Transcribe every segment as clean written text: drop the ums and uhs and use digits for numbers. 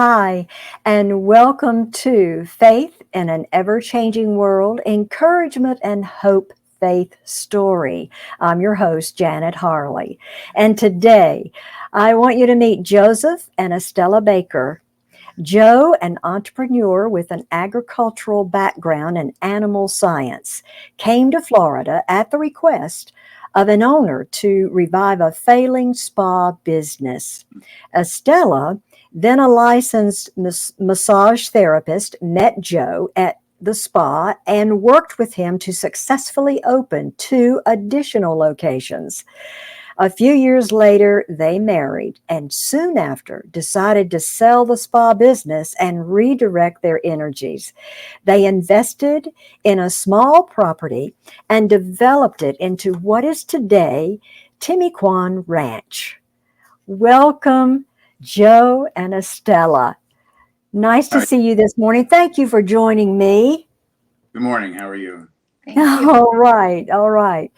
Hi, and welcome to Faith in an Ever Changing World Encouragement and Hope Faith Story. I'm your host, Janet Harley. And today, I want you to meet Joseph and Estella Baker. Joe, an entrepreneur with an agricultural background in animal science, came to Florida at the request of an owner to revive a failing spa business. Estella, then a licensed massage therapist, met Joe at the spa and worked with him to successfully open two additional locations. A few years later, they married and soon after decided to sell the spa business and redirect their energies. They invested in a small property and developed it into what is today Timucuan Ranch. Welcome, Joe and Estella. Nice to Hi. see you this morning. Thank you for joining me. Good morning. How are you? Thank you. All right, all right.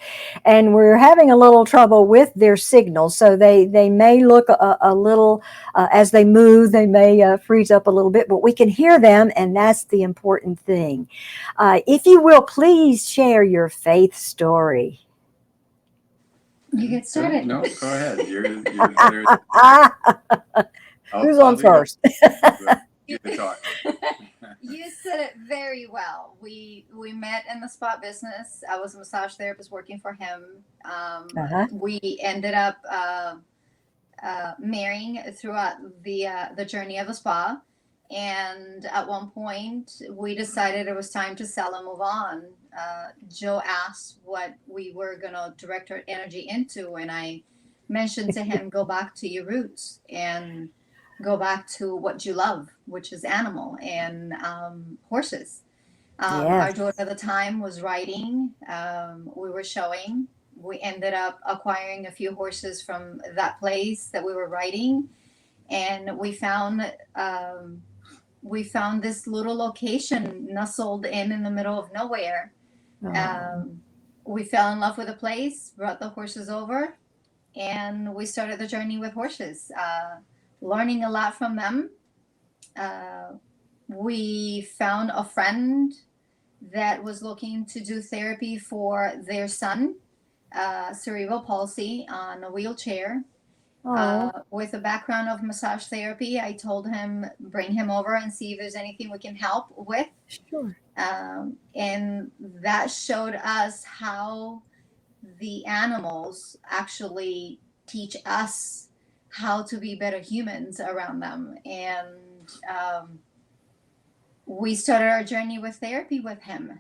And we're having a little trouble with their signal, so they may look a little, as they move, they may freeze up a little bit, but we can hear them, and that's the important thing. If you will, please share your faith story. You get started. No, go ahead. You're better. Who's I'll on do that. first? You can talk. You said it very well. We met in the spot business. I was a massage therapist working for him. Uh-huh. We ended up marrying throughout the journey of the spa, and at one point we decided it was time to sell and move on. Joe asked what we were gonna direct our energy into, and I mentioned to him, "Go back to your roots and go back to what you love, which is animal and horses." Our Yes. daughter at the time was riding. We were showing. We ended up acquiring a few horses from that place that we were riding, and we found this little location nestled in the middle of nowhere. Oh, Um, we fell in love with the place, brought the horses over, and we started the journey with horses, learning a lot from them. Uh, we found a friend that was looking to do therapy for their son, cerebral palsy, on a wheelchair. oh, With a background of massage therapy, I told him, bring him over and see if there's anything we can help with. sure. And that showed us how the animals actually teach us how to be better humans around them. And we started our journey with therapy with him.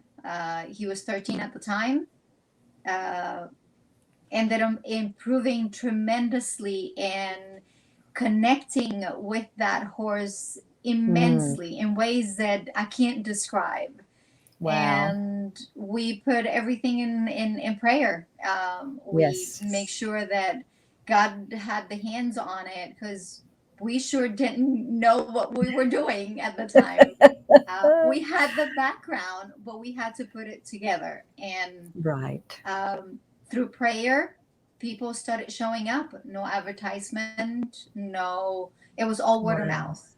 He was 13 at the time. Uh, Ended up improving tremendously and connecting with that horse Mm, immensely in ways that I can't describe. wow. And we put everything in prayer. We Yes. make sure that God had the hands on it, because we sure didn't know what we were doing at the time. We had the background, but we had to put it together. And Right. um, through prayer, people started showing up. No advertisement, no, it was all word of Wow. mouth.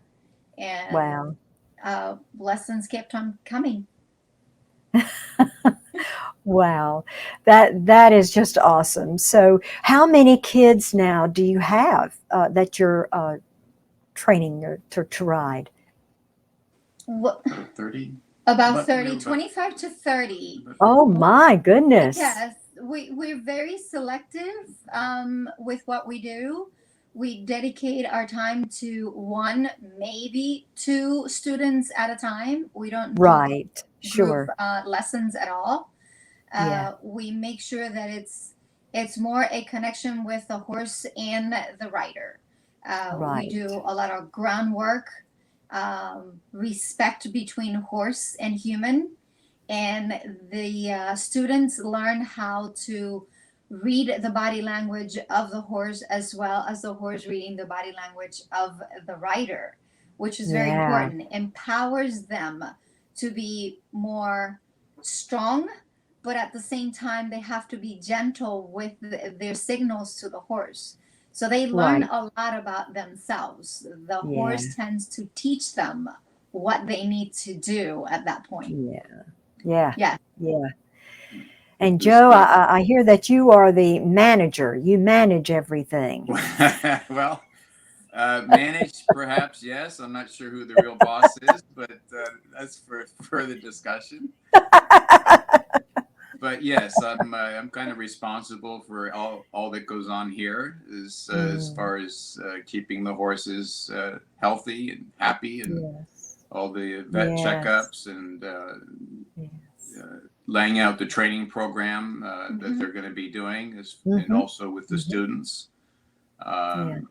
And Wow. lessons kept on coming. Wow. That is just awesome. So, how many kids now do you have that you're training to ride? What, 30. about But 30, 25 to 30. Oh my goodness. Yes, we're very selective with what we do. We dedicate our time to one, maybe two students at a time. We don't do Right. group Sure. lessons at all. Yeah. We make sure that it's more a connection with the horse and the rider. We Right. do a lot of groundwork, respect between horse and human, and the students learn how to read the body language of the horse, as well as the horse reading the body language of the rider, which is very Yeah. important. Empowers them to be more strong, but at the same time they have to be gentle with their signals to the horse. So they learn Right. a lot about themselves. The Yeah. horse tends to teach them what they need to do at that point. Yeah. Yeah. Yeah. Yeah. And This, Joe, I hear that you are the manager. You manage everything. well, managed perhaps, yes. I'm not sure who the real boss is, but that's for further discussion. But yes, I'm kind of responsible for all that goes on here, as Mm, far as keeping the horses healthy and happy, and yes. all the vet Yes. checkups, and Yes. laying out the training program that Hmm. they're going to be doing, and Mm-hmm. also with the Mm-hmm. students. Yeah. Um,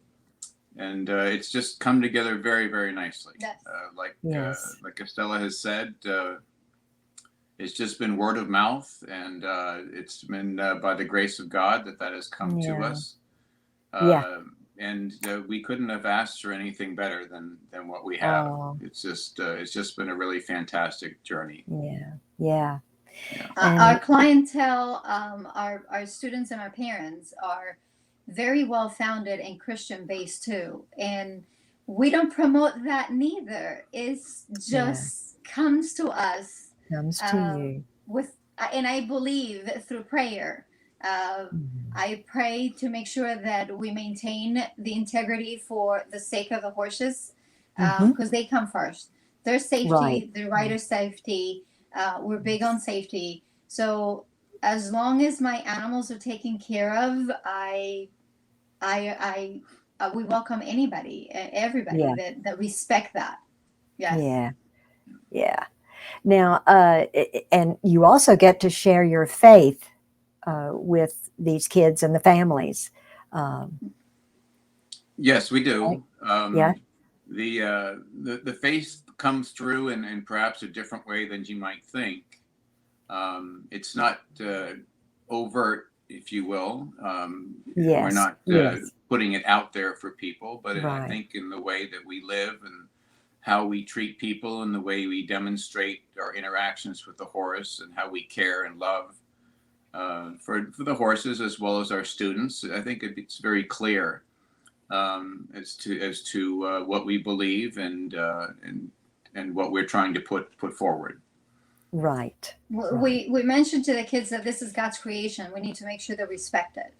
and it's just come together very, very nicely. Yes. Yes. Like Estella has said, it's just been word of mouth, and it's been by the grace of God that has come to Yeah. us. Yeah. Uh, and we couldn't have asked for anything better than what we have. Oh, It's just been a really fantastic journey. yeah. Yeah. Yeah. Our And clientele, our students and our parents are very well founded and Christian based too. And we don't promote that neither. It's yeah, just comes to us comes to uh, you. with, and I believe through prayer. Uh, Mhm. I pray to make sure that we maintain the integrity for the sake of the horses, Mm-hmm. because they come first. Their Right. safety, the rider's safety. We're big on safety. So as long as my animals are taken care of, we welcome anybody, everybody Yeah. that respect that. Yes. Yeah. Yeah. Now, and you also get to share your faith with these kids and the families. Um, Yes, we right? do. Yeah. The faith comes through in perhaps a different way than you might think. It's not overt, if you will. We're Yes. not Yes. putting it out there for people, but I Right. think in the way that we live and how we treat people and the way we demonstrate our interactions with the horse and how we care and love for the horses as well as our students, I think it's very clear as to what we believe and what we're trying to put forward. Right. Right. We mentioned to the kids that this is God's creation. We need to make sure they respect it.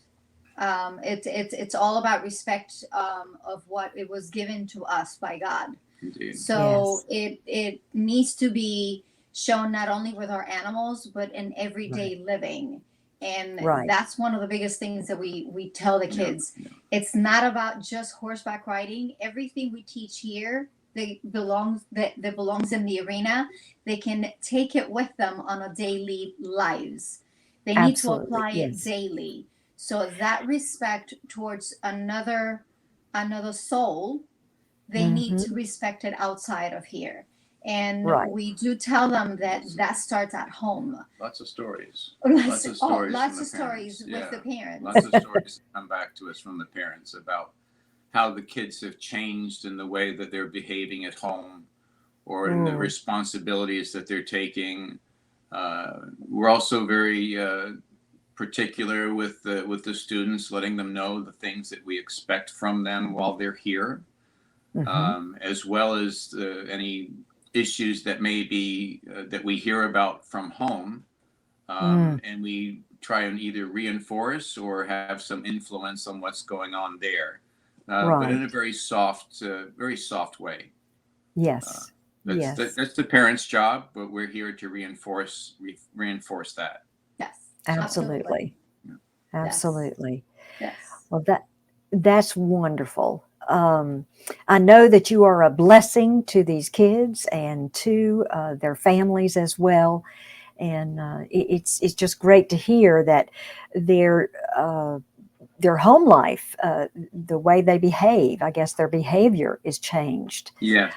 It's all about respect, of what it was given to us by God. Indeed. So Yes. it needs to be shown not only with our animals but in Right. everyday living. And Right. that's one of the biggest things that we tell the Yeah. kids. Yeah. It's not about just horseback riding. Everything we teach here that belongs in the arena, they can take it with them on a daily lives. They need to Absolutely. apply it Yes. daily. So that respect towards another soul, they need Mm-hmm. to respect it outside of here. And Right. we do tell them that Lots of, that starts at home. lots of stories. Lots, Lots of stories from lots the of stories parents. with the Yeah. parents. Lots of stories that come back to us from the parents about how the kids have changed in the way that they're behaving at home or in the Mm, responsibilities that they're taking. We're also very particular with the students, letting them know the things that we expect from them while they're here, mm-hmm. as well as any issues that may be that we hear about from home, Mm, and we try and either reinforce or have some influence on what's going on there, but in right. a very soft way. Uh, Yes. Yes. that's the parents' job, but we're here to reinforce that. Yes, So absolutely. Absolutely. yeah. Yes, Absolutely. yes. Well, that's wonderful. I know that you are a blessing to these kids and to their families as well. And it's just great to hear that their uh, their home life, the way they behave, I guess their behavior is changed Yes,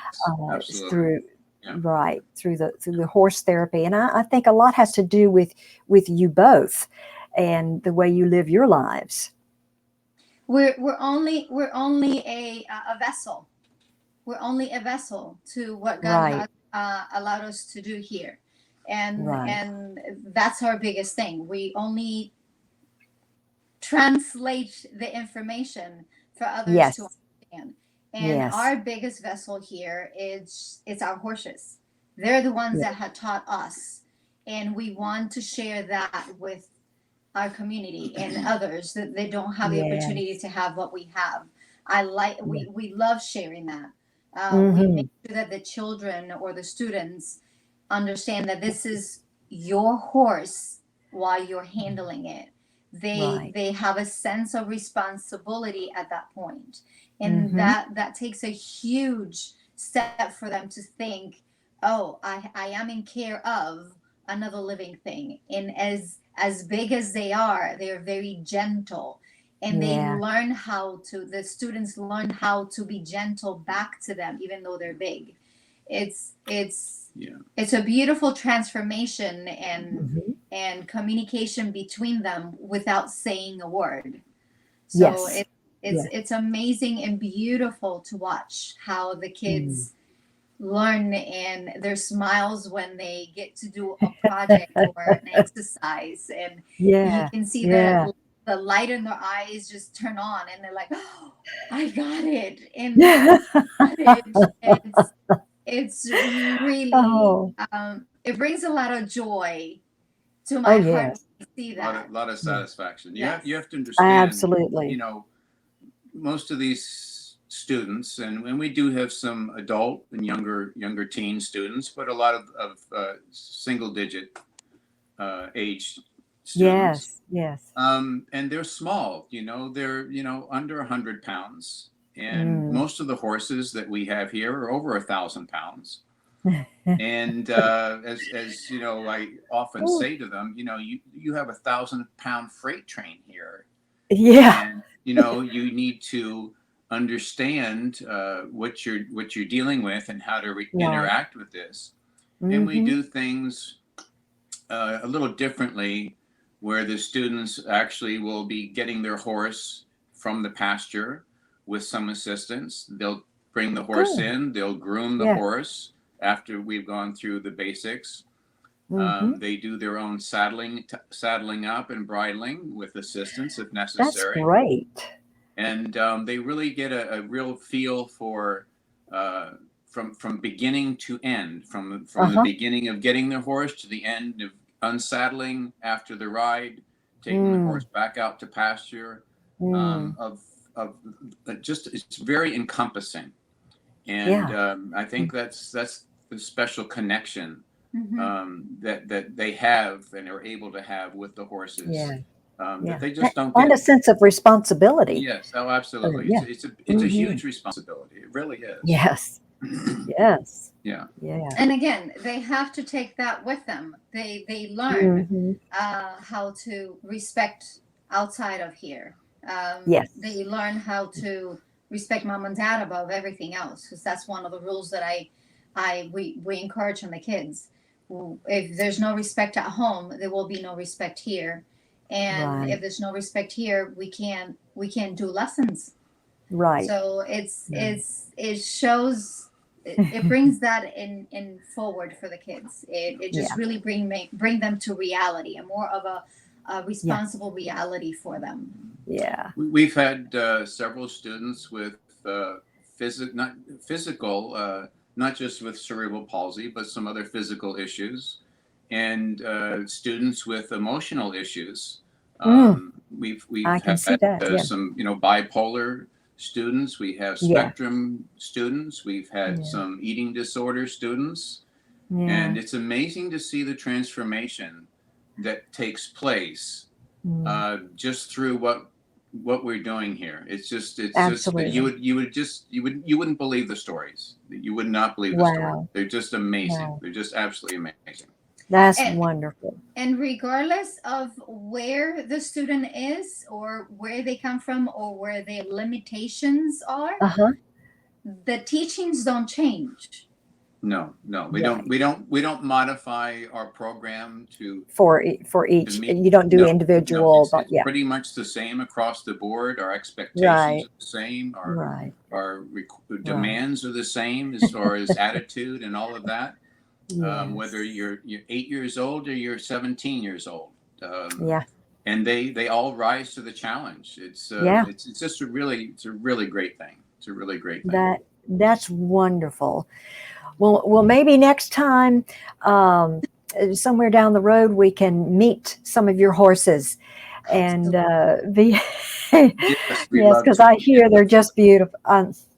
absolutely. through Yeah. right through the horse therapy. And I think a lot has to do with you both and the way you live your lives. We're only a vessel. We're only a vessel to what God Right. has allowed us to do here, and Right. and that's our biggest thing. We only translate the information for others to Yes. understand. And Yes. our biggest vessel here is it's our horses. They're the ones Yeah. that had taught us, and we want to share that with our community and others that they don't have the opportunity Yes. to have what we have. I like Yeah. we love sharing that. We Mm-hmm. make sure that the children or the students understand that this is your horse while you're handling it. Right. They have a sense of responsibility at that point, and Mm-hmm. that takes a huge step for them to think, oh, I am in care of another living thing. And as big as they're very gentle, and they Yeah. learn how to the students learn how to be gentle back to them even though they're big. It's Yeah. it's a beautiful transformation Mm-hmm. and communication between them without saying a word. So Yes. it's Yeah. it's amazing and beautiful to watch how the Mm. kids learn, and their smiles when they get to do a project or an exercise, and you Yeah. can see Yeah. the light in their eyes just turn on, and they're like, oh, I got it, and Yeah. got it. It's really Oh. it brings a lot of joy to Oh my heart yes. when I see A lot that. of Yeah. satisfaction. You Yes. have to understand, Absolutely. you know, most of these students, and we do have some adult and younger teen students, but a lot of single digit age students. Yes. Yes. And they're small, they're, under 100 pounds. And Mm. most of the horses that we have here are over 1,000 pounds. And as you know, I often Ooh. say to them, you have 1,000 pound freight train here, Yeah. and you need to understand what you're dealing with and how to Right. interact with this. And we Mm-hmm. do things a little differently, where the students actually will be getting their horse from the pasture with some assistance. They'll bring the horse Good. in, they'll groom the Yeah. horse after we've gone through the basics. Mm-hmm. They do their own saddling up and bridling with assistance if That's necessary. great. And they really get a real feel for uh, from beginning to end, from the Uh-huh. beginning of getting the horse to the end of unsaddling after the ride, taking the Mm. horse back out to pasture. Mm. Of just it's very encompassing, and Yeah. I think that's the special connection Mm-hmm. that they have and are able to have with the horses, Yeah. that Yeah. they just don't And a get. sense of responsibility. Yes, oh, absolutely. Yeah. It's a Mm-hmm. huge responsibility. It really is. Yes. Yes. Yeah. Yeah. And again, they have to take that with them. They learn Mm-hmm. how to respect outside of here. Yes. They learn how to respect mom and dad above everything else, because that's one of the rules that we encourage on the kids. If there's no respect at home, there will be no respect here, and if Right. there's no respect here, we can't do lessons. Right. So Right. it shows it brings that in forward for the kids. It just Yeah. really bring them to reality, and more of a Yeah. responsible reality for them. Yeah. We've had several students with not physical, not just with cerebral palsy, but some other physical issues, and students with emotional issues. Mm. We've I can had see that. Yeah. some bipolar students. We have Yeah. spectrum students. We've had Yeah. some eating disorder students. And Yeah. it's amazing to see the transformation that takes place Mm. just through what we're doing here. It's just you Absolutely. would you would just you wouldn't believe the stories. You would not believe the stories. Wow. They're just amazing. Wow. They're just absolutely amazing. That's And wonderful. and regardless of where the student is or where they come from or where their limitations are, Uh-huh. the teachings don't change. No, no, we Yeah. don't we don't we don't modify our program For to each, meet. you don't do No, no, individual, it's but it's yeah. pretty much the same across the board. Our expectations Right. are the same. Our Right. our Right. demands are the same as far as attitude and all of that. Whether Yes. you're 8 years old or you're 17 years old. Yeah. and they all rise to the challenge. Yeah, It's just it's a really great thing. It's a really great thing. that's wonderful. Well, maybe next time, um, somewhere down the road, we can meet some of your horses and be. Yes, we Yes, love because to. I hear they're just beautiful.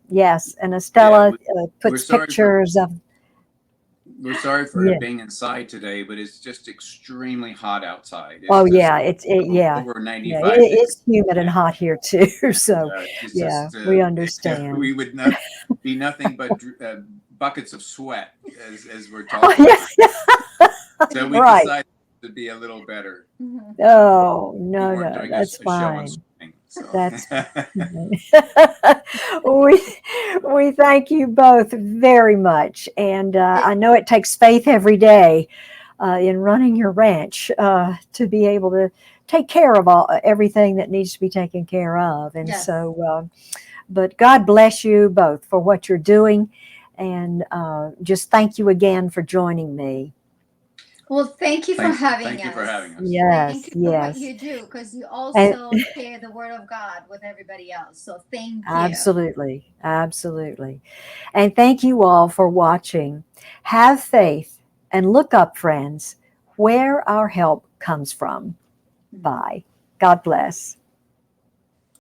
Yes, and Yeah, Estella we're puts sorry for pictures of. we're sorry for Yeah. it being inside today, but it's just extremely hot outside. It's Oh just yeah, yeah, over yeah. 95 degrees. It's humid and hot here too. So It's yeah, just we understand. we would not be nothing but buckets of sweat as we're Oh talking. yeah, So we right. decided to be a little better. Mhm. Oh We no, weren't no, doing that's a show on fine. swimming. So That's we we thank you both very much, and I know it takes faith every day in running your ranch to be able to take care of everything that needs to be taken care of, and Yes. so. But God bless you both for what you're doing, and just thank you again for joining me. Well, thank you for having thank you for us. having us. Thank Yes, you for what yes, you do, because you and also share the word of God with everybody else. So thank you. absolutely, absolutely. And thank you all for watching. Have faith and look up, friends, where our help comes from. Bye. God bless.